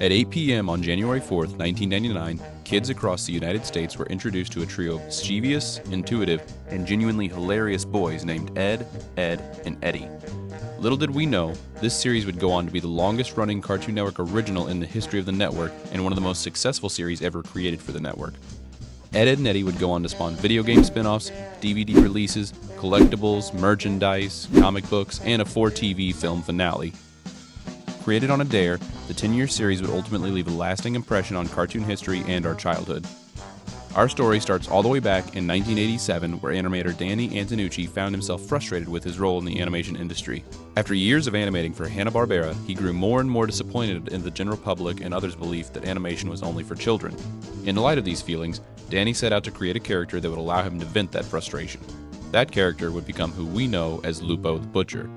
At 8 p.m. on January 4th, 1999, kids across the United States were introduced to a trio of mischievous, intuitive, and genuinely hilarious boys named Ed, and Eddy. Little did we know, this series would go on to be the longest-running Cartoon Network original in the history of the network and one of the most successful series ever created for the network. Ed, and Eddy would go on to spawn video game spin-offs, DVD releases, collectibles, merchandise, comic books, and a 4TV film finale. Created on a dare, the 10-year series would ultimately leave a lasting impression on cartoon history and our childhood. Our story starts all the way back in 1987, where animator Danny Antonucci found himself frustrated with his role in the animation industry. After years of animating for Hanna-Barbera, he grew more and more disappointed in the general public and others' belief that animation was only for children. In light of these feelings, Danny set out to create a character that would allow him to vent that frustration. That character would become who we know as Lupo the Butcher.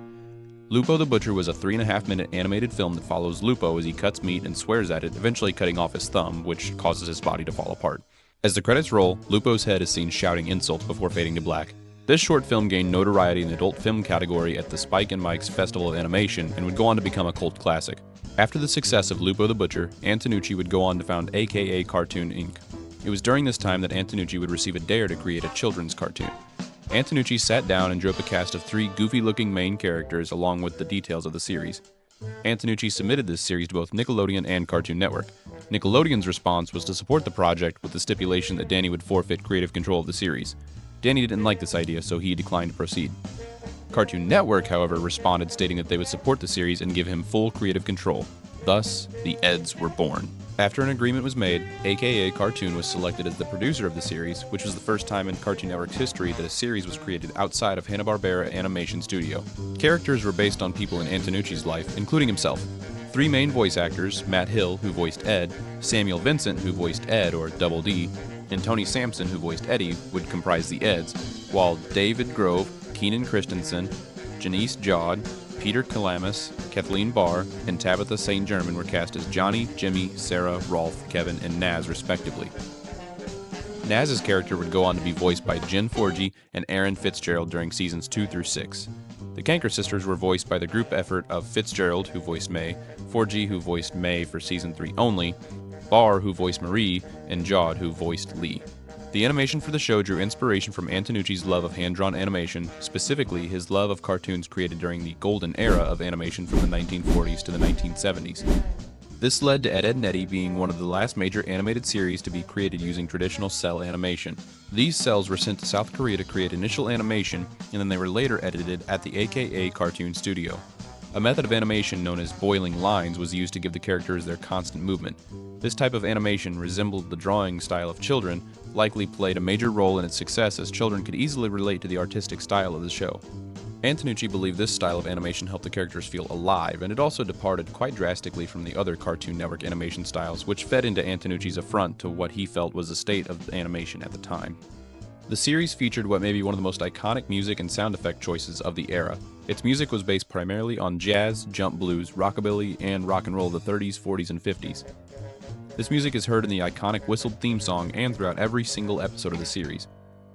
Lupo the Butcher was a 3.5-minute animated film that follows Lupo as he cuts meat and swears at it, eventually cutting off his thumb, which causes his body to fall apart. As the credits roll, Lupo's head is seen shouting insults before fading to black. This short film gained notoriety in the adult film category at the Spike and Mike's Festival of Animation and would go on to become a cult classic. After the success of Lupo the Butcher, Antonucci would go on to found AKA Cartoon Inc. It was during this time that Antonucci would receive a dare to create a children's cartoon. Antonucci sat down and drew up a cast of 3 goofy-looking main characters along with the details of the series. Antonucci submitted this series to both Nickelodeon and Cartoon Network. Nickelodeon's response was to support the project with the stipulation that Danny would forfeit creative control of the series. Danny didn't like this idea, so he declined to proceed. Cartoon Network, however, responded stating that they would support the series and give him full creative control. Thus, the Eds were born. After an agreement was made, AKA Cartoon was selected as the producer of the series, which was the first time in Cartoon Network's history that a series was created outside of Hanna-Barbera Animation Studio. Characters were based on people in Antonucci's life, including himself. 3 main voice actors, Matt Hill, who voiced Ed, Samuel Vincent, who voiced Ed, or Double D, and Tony Sampson, who voiced Eddy, would comprise the Eds, while David Grove, Keenan Christensen, Janice Jod, Peter Kalamis, Kathleen Barr, and Tabitha St. Germain were cast as Johnny, Jimmy, Sarah, Rolf, Kevin, and Naz, respectively. Naz's character would go on to be voiced by Jen Forgey and Aaron Fitzgerald during seasons 2 through 6. The Kanker sisters were voiced by the group effort of Fitzgerald, who voiced May, Forgey, who voiced May for season 3 only, Barr, who voiced Marie, and Jod, who voiced Lee. The animation for the show drew inspiration from Antonucci's love of hand-drawn animation, specifically his love of cartoons created during the golden era of animation from the 1940s to the 1970s. This led to Ed, and Eddy being one of the last major animated series to be created using traditional cell animation. These cells were sent to South Korea to create initial animation, and then they were later edited at the AKA Cartoon Studio. A method of animation known as boiling lines was used to give the characters their constant movement. This type of animation resembled the drawing style of children, likely played a major role in its success as children could easily relate to the artistic style of the show. Antonucci believed this style of animation helped the characters feel alive, and it also departed quite drastically from the other Cartoon Network animation styles, which fed into Antonucci's affront to what he felt was the state of animation at the time. The series featured what may be one of the most iconic music and sound effect choices of the era. Its music was based primarily on jazz, jump blues, rockabilly, and rock and roll of the 30s, 40s, and 50s. This music is heard in the iconic whistled theme song and throughout every single episode of the series.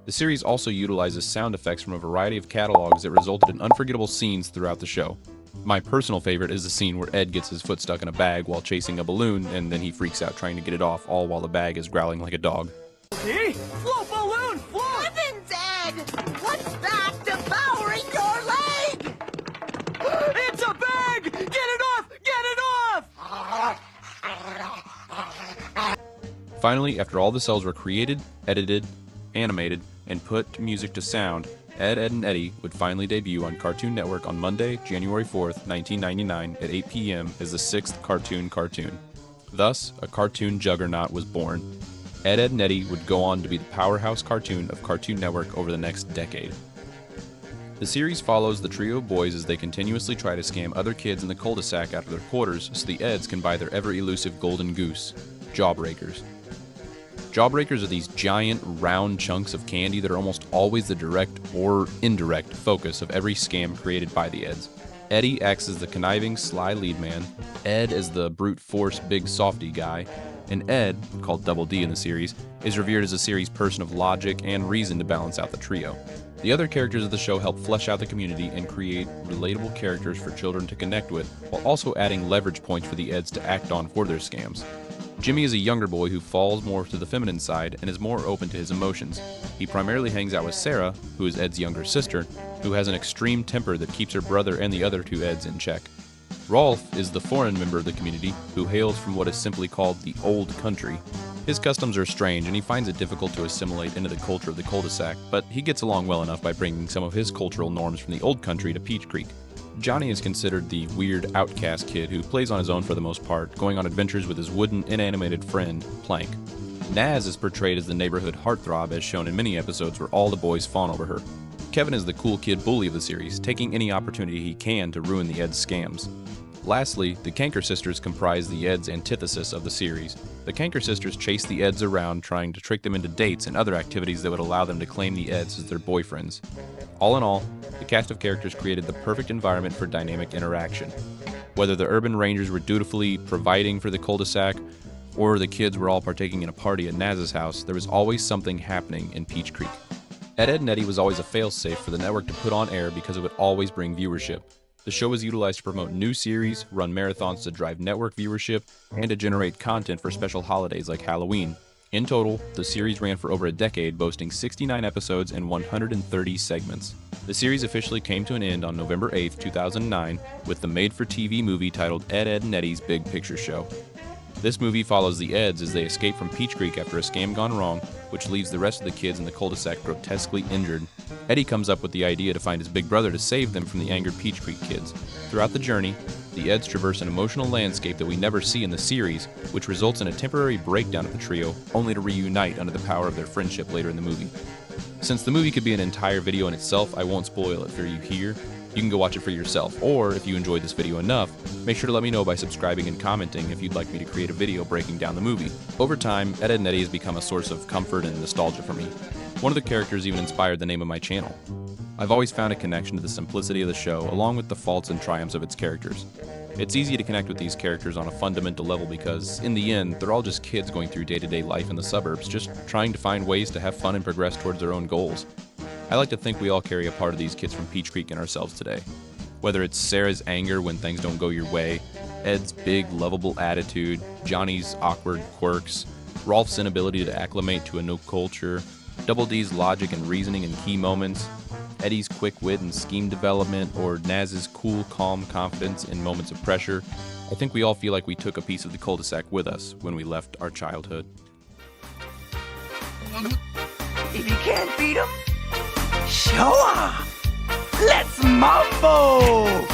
The series also utilizes sound effects from a variety of catalogs that resulted in unforgettable scenes throughout the show. My personal favorite is the scene where Ed gets his foot stuck in a bag while chasing a balloon, and then he freaks out trying to get it off, all while the bag is growling like a dog. See? Float balloon, float! Heavens, Ed! What's that devouring your leg? It's a bag! Get it off! Get it off! Finally, after all the cells were created, edited, animated, and put to music to sound, Ed, and Eddy would finally debut on Cartoon Network on Monday, January 4th, 1999 at 8 p.m. as the 6th cartoon. Thus, a cartoon juggernaut was born. Ed, and Eddy would go on to be the powerhouse cartoon of Cartoon Network over the next decade. The series follows the trio of boys as they continuously try to scam other kids in the cul-de-sac out of their quarters so the Eds can buy their ever-elusive golden goose, Jawbreakers. Jawbreakers are these giant, round chunks of candy that are almost always the direct or indirect focus of every scam created by the Eds. Eddy acts as the conniving, sly lead man, Ed as the brute force big softy guy, and Ed, called Double D in the series, is revered as a series person of logic and reason to balance out the trio. The The other characters of the show help flesh out the community and create relatable characters for children to connect with, while also adding leverage points for the Eds to act on for their scams. Jimmy is a younger boy who falls more to the feminine side and is more open to his emotions. He primarily hangs out with Sarah, who is Ed's younger sister, who has an extreme temper that keeps her brother and the other two Eds in check. Rolf is the foreign member of the community who hails from what is simply called the Old Country. His customs are strange and he finds it difficult to assimilate into the culture of the cul-de-sac, but he gets along well enough by bringing some of his cultural norms from the Old Country to Peach Creek. Johnny is considered the weird outcast kid who plays on his own for the most part, going on adventures with his wooden, inanimated friend, Plank. Naz is portrayed as the neighborhood heartthrob as shown in many episodes where all the boys fawn over her. Kevin is the cool kid bully of the series, taking any opportunity he can to ruin the Ed's scams. Lastly, the Kanker sisters comprise the Ed's antithesis of the series. The Kanker sisters chase the Eds around trying to trick them into dates and other activities that would allow them to claim the Eds as their boyfriends. All in all, the cast of characters created the perfect environment for dynamic interaction. Whether the urban rangers were dutifully providing for the cul-de-sac, or the kids were all partaking in a party at Naz's house, there was always something happening in Peach Creek. Ed, Edd, and Eddy was always a failsafe for the network to put on air because it would always bring viewership. The show was utilized to promote new series, run marathons to drive network viewership, and to generate content for special holidays like Halloween. In total, the series ran for over a decade, boasting 69 episodes and 130 segments. The series officially came to an end on November 8, 2009, with the made-for-TV movie titled Ed, Edd, and Eddy's Big Picture Show. This movie follows the Eds as they escape from Peach Creek after a scam gone wrong, which leaves the rest of the kids in the cul-de-sac grotesquely injured. Eddy comes up with the idea to find his big brother to save them from the angered Peach Creek kids. Throughout the journey, the Eds traverse an emotional landscape that we never see in the series, which results in a temporary breakdown of the trio, only to reunite under the power of their friendship later in the movie. Since the movie could be an entire video in itself, I won't spoil it for you here. You can go watch it for yourself, or if you enjoyed this video enough, make sure to let me know by subscribing and commenting if you'd like me to create a video breaking down the movie. Over time, Ed, Edd, and Eddy has become a source of comfort and nostalgia for me. One of the characters even inspired the name of my channel. I've always found a connection to the simplicity of the show, along with the faults and triumphs of its characters. It's easy to connect with these characters on a fundamental level because, in the end, they're all just kids going through day-to-day life in the suburbs, just trying to find ways to have fun and progress towards their own goals. I like to think we all carry a part of these kids from Peach Creek in ourselves today. Whether it's Sarah's anger when things don't go your way, Ed's big, lovable attitude, Johnny's awkward quirks, Rolf's inability to acclimate to a new culture, Double D's logic and reasoning in key moments, Eddy's quick wit and scheme development, or Naz's cool, calm confidence in moments of pressure, I think we all feel like we took a piece of the cul-de-sac with us when we left our childhood. If you can't beat 'em, show off! Let's mambo!